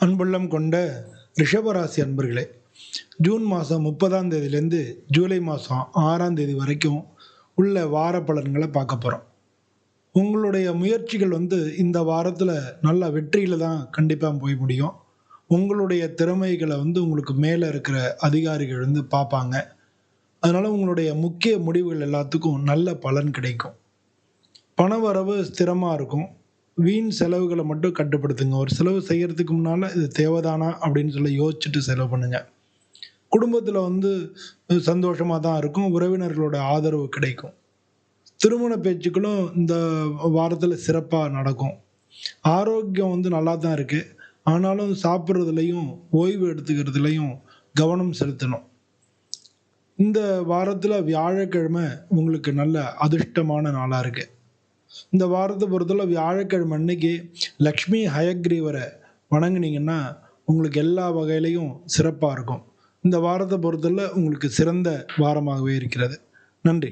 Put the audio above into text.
அன்புள்ளம் கொண்ட ரிஷபராசி அன்பர்களே, ஜூன் மாதம் 30ஆம் தேதியிலேருந்து ஜூலை மாதம் 6ஆம் தேதி வரைக்கும் உள்ள வார பலன்களை பார்க்க போகிறோம். உங்களுடைய முயற்சிகள் இந்த வாரத்தில் நல்ல வெற்றியில் தான் கண்டிப்பாக போய் முடியும். உங்களுடைய திறமைகளை உங்களுக்கு மேலே இருக்கிற அதிகாரிகள் பார்ப்பாங்க. அதனால் உங்களுடைய முக்கிய முடிவுகள் எல்லாத்துக்கும் நல்ல பலன் கிடைக்கும். பணவரவு ஸ்திரமாக இருக்கும். வீண் செலவுகளை மட்டும் கட்டுப்படுத்துங்க. ஒரு செலவு செய்யறதுக்கு முன்னால் இது தேவைதானா அப்படின்னு சொல்லி யோசிச்சுட்டு செலவு பண்ணுங்கள். குடும்பத்தில் சந்தோஷமாக தான் இருக்கும். உறவினர்களோட ஆதரவு கிடைக்கும். திருமண பேச்சுக்களும் இந்த வாரத்தில் சிறப்பாக நடக்கும். ஆரோக்கியம் நல்லா தான் இருக்குது. ஆனாலும் சாப்பிட்றதுலையும் ஓய்வு எடுத்துக்கிறதுலையும் கவனம் செலுத்தணும். இந்த வாரத்தில் வியாழக்கிழமை உங்களுக்கு நல்ல அதிர்ஷ்டமான நாளாக இருக்குது. இந்த வாரத்தை பொறுத்தவரை வியாழக்கிழமை அன்னைக்கு லக்ஷ்மி ஹயக்ரீவரை வணங்குனீங்கன்னா உங்களுக்கு எல்லா வகையிலையும் சிறப்பாக இருக்கும். இந்த வாரத்தை பொறுத்தவரை உங்களுக்கு சிறந்த வாரமாகவே இருக்கிறது. நன்றி.